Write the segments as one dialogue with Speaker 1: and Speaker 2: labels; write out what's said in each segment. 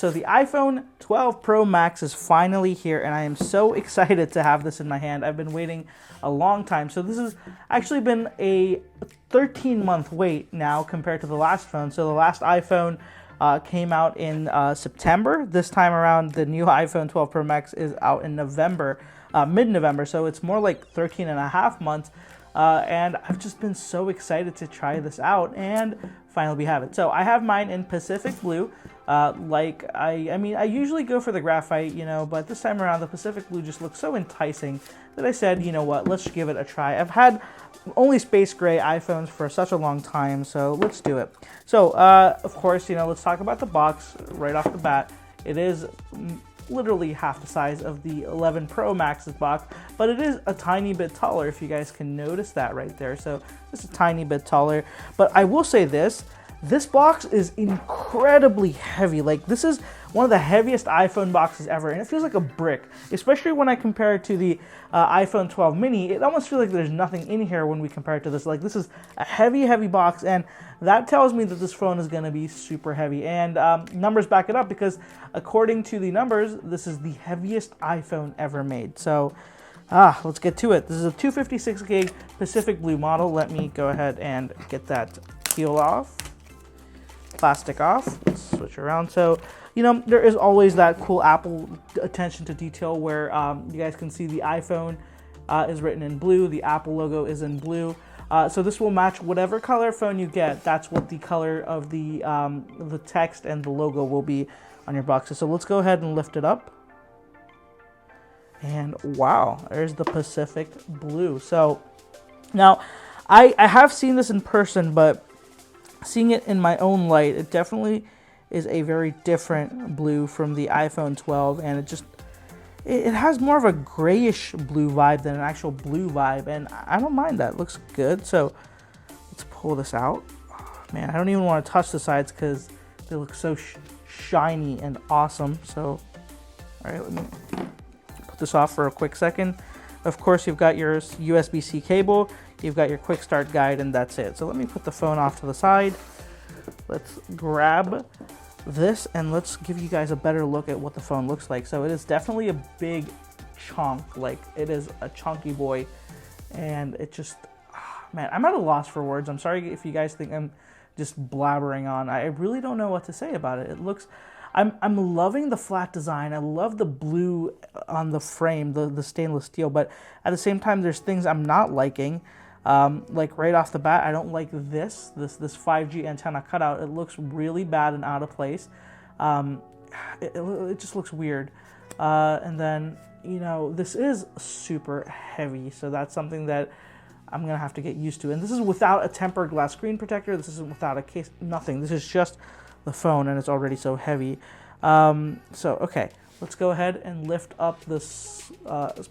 Speaker 1: So the iPhone 12 Pro Max is finally here, and I am so excited to have this in my hand. I've been waiting a long time. So this has actually been a 13-month wait now compared to the last phone. So the last iPhone came out in September. This time around, the new iPhone 12 Pro Max is out in November, mid-November. So it's more like 13 and a half months. And I've just been so excited to try this out, and finally we have it. So I have mine in Pacific Blue. I mean, I usually go for the graphite, you know, but this time around the Pacific Blue just looks so enticing that I said, you know what, let's give it a try. I've had only space gray iPhones for such a long time, so let's do it. So, of course, you know, let's talk about the box right off the bat. It is literally half the size of the 11 Pro Max's box, but it is a tiny bit taller, if you guys can notice that right there. So just a tiny bit taller. But I will say this box is incredibly heavy. Like, this is one of the heaviest iPhone boxes ever, and it feels like a brick, especially when I compare it to the iPhone 12 mini. It almost feels like there's nothing in here when we compare it to this. Like, this is a heavy box, and that tells me that this phone is going to be super heavy. And numbers back it up, because according to the numbers, this is the heaviest iPhone ever made. So let's get to it. This is a 256 gig Pacific Blue model. Let me go ahead and get that peel off. Plastic off. Let's switch around. So, you know, there is always that cool Apple attention to detail where you guys can see the iPhone is written in blue, the Apple logo is in blue. So this will match whatever color phone you get. That's what the color of the text and the logo will be on your boxes. So let's go ahead and lift it up. And wow, there's the Pacific Blue. So now I have seen this in person, but seeing it in my own light, it definitely is a very different blue from the iPhone 12, and it has more of a grayish blue vibe than an actual blue vibe, and I don't mind that. It looks good. So let's pull this out. Oh, man, I don't even want to touch the sides because they look so shiny and awesome. So, all right, let me put this off for a quick second. Of course, you've got your USB-C cable, you've got your quick start guide, and that's it. So let me put the phone off to the side. Let's grab this and let's give you guys a better look at what the phone looks like. So it is definitely a big chunk, like it is a chunky boy, and it just, man, I'm at a loss for words. I'm sorry if you guys think I'm just blabbering on. I really don't know what to say about it. It looks, I'm loving the flat design. I love the blue on the frame, the stainless steel, but at the same time, there's things I'm not liking. Like right off the bat, I don't like this 5G antenna cutout. It looks really bad and out of place. It just looks weird. And then, you know, this is super heavy, so that's something that I'm gonna have to get used to. And this is without a tempered glass screen protector. This isn't without a case, nothing. This is just the phone, and it's already so heavy. So okay, let's go ahead and lift up this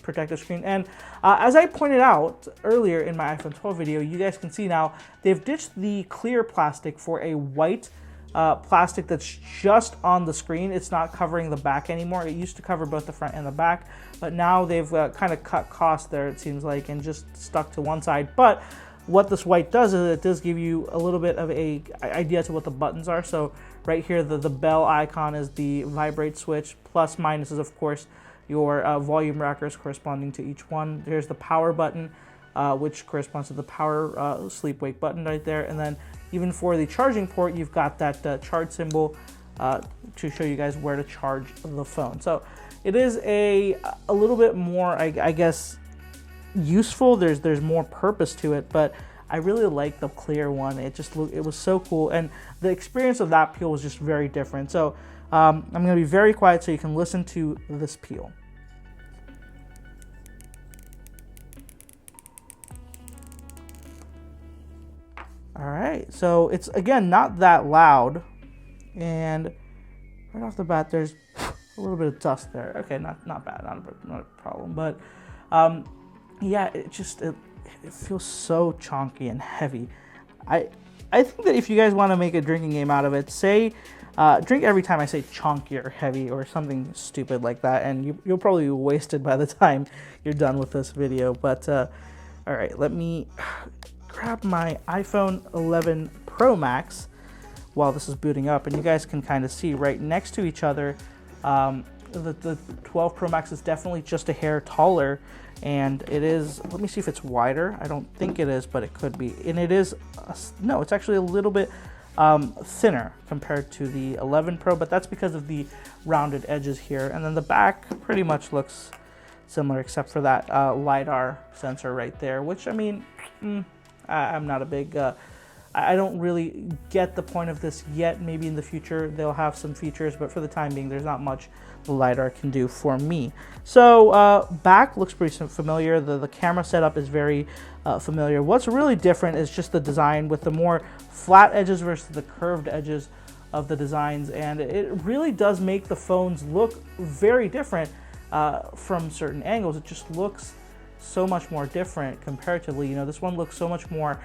Speaker 1: protective screen. And as I pointed out earlier in my iPhone 12 video, you guys can see now they've ditched the clear plastic for a white plastic that's just on the screen. It's not covering the back anymore. It used to cover both the front and the back, but now they've kind of cut costs there, it seems like, and just stuck to one side. But what this white does is it does give you a little bit of a idea to what the buttons are. So right here, the bell icon is the vibrate switch. Plus minus is, of course, your volume rockers corresponding to each one. There's the power button, which corresponds to the power sleep wake button right there. And then even for the charging port, you've got that charge symbol to show you guys where to charge the phone. So it is a little bit more, I guess, useful. There's more purpose to it, but I really like the clear one. It was so cool, and the experience of that peel was just very different. So I'm going to be very quiet so you can listen to this peel. All right, so it's again not that loud, and right off the bat there's a little bit of dust there. Okay, not bad, not a problem, but yeah, it feels so chunky and heavy. I think that if you guys want to make a drinking game out of it, say drink every time I say chunky or heavy or something stupid like that, and you'll probably be wasted by the time you're done with this video. But all right, let me grab my iPhone 11 Pro Max, while this is booting up, and you guys can kind of see right next to each other. The 12 Pro Max is definitely just a hair taller, and it is, let me see if it's wider. I don't think it is, but it could be. And it is, no, it's actually a little bit thinner compared to the 11 Pro, but that's because of the rounded edges here. And then the back pretty much looks similar, except for that LiDAR sensor right there, which, I mean, I'm not a big, I don't really get the point of this yet. Maybe in the future they'll have some features, but for the time being, there's not much the LiDAR can do for me. So back looks pretty familiar. The camera setup is very familiar. What's really different is just the design with the more flat edges versus the curved edges of the designs, and it really does make the phones look very different from certain angles. It just looks so much more different comparatively. You know, this one looks so much more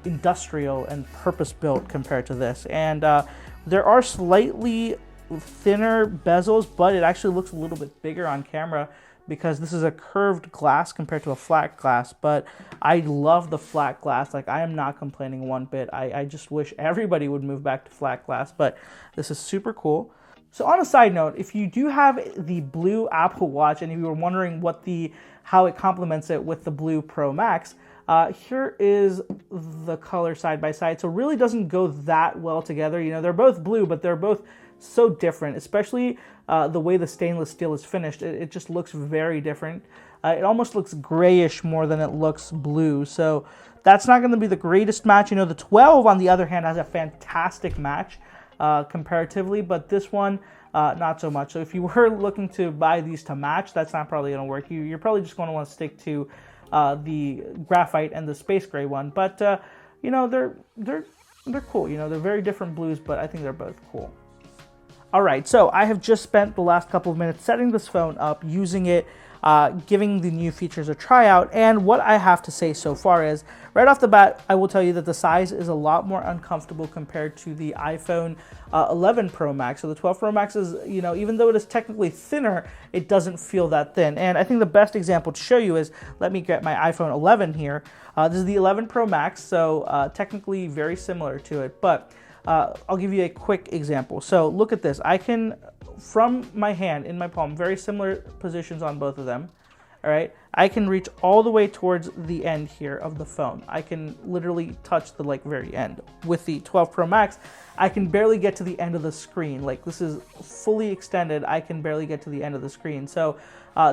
Speaker 1: industrial and purpose-built compared to this, and there are slightly thinner bezels, but it actually looks a little bit bigger on camera because this is a curved glass compared to a flat glass. But I love the flat glass. Like, I am not complaining one bit. I just wish everybody would move back to flat glass, but this is super cool. So on a side note, if you do have the blue Apple Watch and if you were wondering how it complements it with the blue Pro Max, here is the color side by side. So it really doesn't go that well together. You know, they're both blue, but they're both so different, especially the way the stainless steel is finished. It just looks very different. It almost looks grayish more than it looks blue. So that's not going to be the greatest match. You know, the 12, on the other hand, has a fantastic match comparatively, but this one, not so much. So if you were looking to buy these to match, that's not probably going to work. You're probably just going to want to stick to the graphite and the space gray one. But you know, they're cool. You know, they're very different blues, but I think they're both cool. All right, so I have just spent the last couple of minutes setting this phone up, using it, giving the new features a tryout, and what I have to say so far is, right off the bat, I will tell you that the size is a lot more uncomfortable compared to the iPhone 11 Pro Max. So the 12 Pro Max is, you know, even though it is technically thinner, it doesn't feel that thin. And I think the best example to show you is, let me get my iPhone 11 here. This is the 11 Pro Max, so technically very similar to it, but I'll give you a quick example. So look at this. I can, from my hand in my palm, very similar positions on both of them. All right, I can reach all the way towards the end here of the phone. I can literally touch the very end. With the 12 Pro Max, I can barely get to the end of the screen. Like, this is fully extended. I can barely get to the end of the screen. So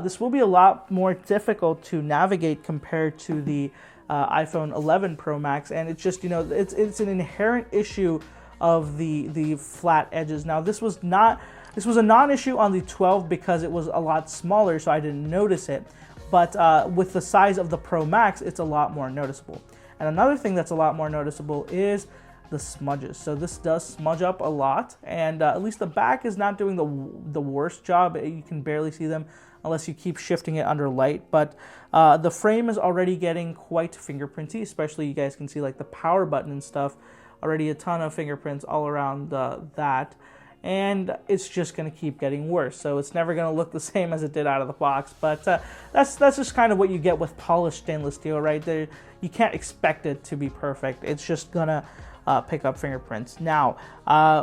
Speaker 1: this will be a lot more difficult to navigate compared to the iPhone 11 Pro Max, and it's just, you know, it's an inherent issue of the flat edges. Now, this was a non-issue on the 12 because it was a lot smaller, so I didn't notice it. But with the size of the Pro Max, it's a lot more noticeable. And another thing that's a lot more noticeable is the smudges. So this does smudge up a lot, and at least the back is not doing the worst job. You can barely see them unless you keep shifting it under light. But the frame is already getting quite fingerprinty, especially you guys can see like the power button and stuff. Already a ton of fingerprints all around that, and it's just going to keep getting worse. So it's never going to look the same as it did out of the box. But that's just kind of what you get with polished stainless steel, right? You can't expect it to be perfect. It's just gonna pick up fingerprints. Now,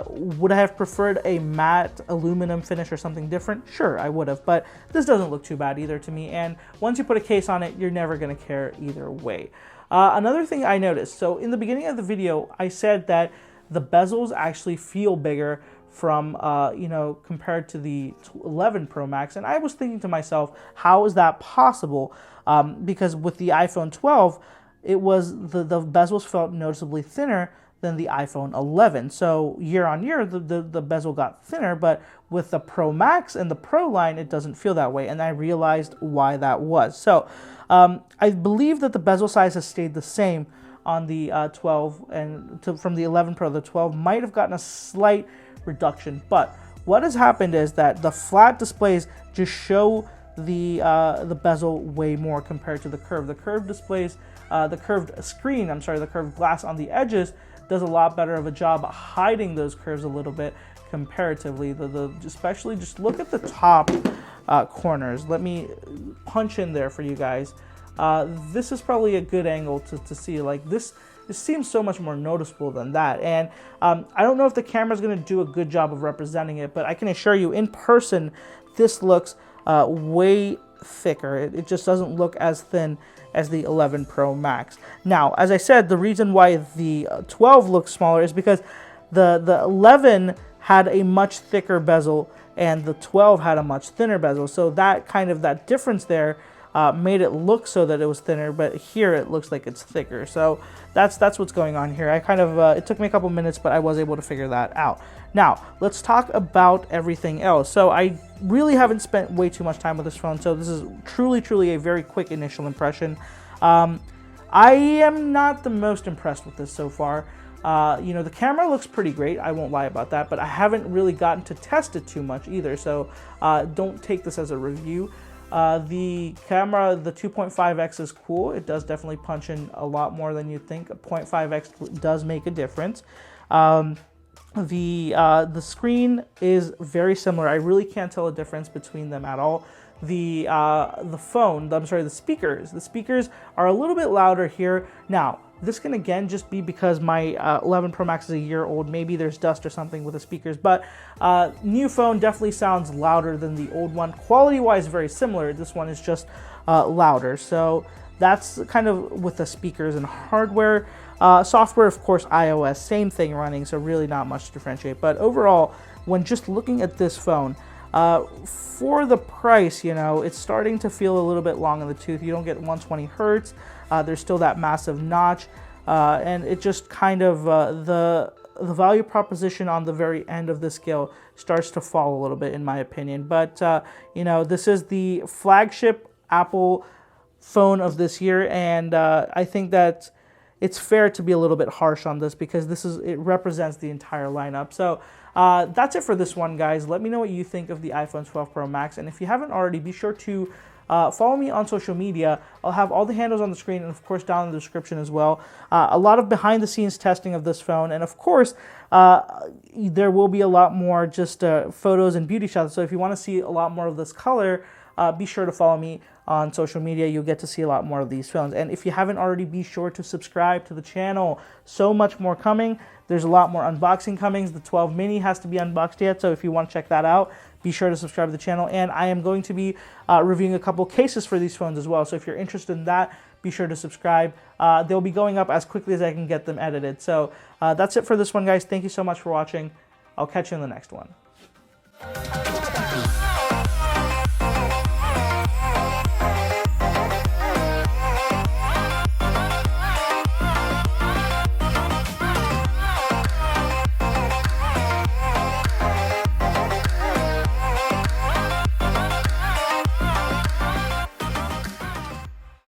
Speaker 1: would I have preferred a matte aluminum finish or something different? Sure, I would have, but this doesn't look too bad either to me. And once you put a case on it, you're never going to care either way. Another thing I noticed, so in the beginning of the video, I said that the bezels actually feel bigger from, you know, compared to the 11 Pro Max. And I was thinking to myself, how is that possible? Because with the iPhone 12, it was the bezels felt noticeably thinner than the iPhone 11. So year on year, the bezel got thinner, but with the Pro Max and the Pro line, it doesn't feel that way. And I realized why that was. So I believe that the bezel size has stayed the same on the 12, and from the 11 Pro, the 12 might have gotten a slight reduction. But what has happened is that the flat displays just show the bezel way more compared to the curve. The curved displays, the curved screen, the curved glass on the edges does a lot better of a job hiding those curves a little bit comparatively. Especially just look at the top corners. Let me punch in there for you guys. This is probably a good angle to see. Like, this it seems so much more noticeable than that. And I don't know if the camera's going to do a good job of representing it, but I can assure you in person, this looks way thicker. It just doesn't look as thin as the 11 Pro Max. Now, as I said, the reason why the 12 looks smaller is because the 11 had a much thicker bezel and the 12 had a much thinner bezel. So that difference there made it look so that it was thinner, but here it looks like it's thicker. So that's what's going on here. It took me a couple minutes, but I was able to figure that out. Now, let's talk about everything else. So I really haven't spent way too much time with this phone, so this is truly a very quick initial impression. I am not the most impressed with this so far. The camera looks pretty great, I won't lie about that, but I haven't really gotten to test it too much either, so don't take this as a review. The camera, the 2.5x is cool. It does definitely punch in a lot more than you think. 0.5x does make a difference. The screen is very similar. I really can't tell a difference between them at all. The speakers are a little bit louder here. Now, this can again just be because my 11 Pro Max is a year old. Maybe there's dust or something with the speakers, but new phone definitely sounds louder than the old one. Quality-wise, very similar. This one is just louder. So that's kind of with the speakers and hardware. Software, of course, iOS, same thing running, so really not much to differentiate. But overall, when just looking at this phone, for the price, it's starting to feel a little bit long in the tooth. You don't get 120 hertz. There's still that massive notch, and it just kind of the value proposition on the very end of the scale starts to fall a little bit, in my opinion. But this is the flagship Apple phone of this year, and I think that it's fair to be a little bit harsh on this because it represents the entire lineup. So that's it for this one, guys. Let me know what you think of the iPhone 12 Pro Max, and if you haven't already, be sure to follow me on social media. I'll have all the handles on the screen and, of course, down in the description as well. A lot of behind-the-scenes testing of this phone, and, of course, there will be a lot more just photos and beauty shots. So if you want to see a lot more of this color, be sure to follow me on social media. You'll get to see a lot more of these phones. And if you haven't already, be sure to subscribe to the channel. So much more coming. There's a lot more unboxing coming. The 12 mini has to be unboxed yet, so if you want to check that out, be sure to subscribe to the channel. And I am going to be reviewing a couple cases for these phones as well, so if you're interested in that, be sure to subscribe. They'll be going up as quickly as I can get them edited. So that's it for this one, guys. Thank you so much for watching. I'll catch you in the next one.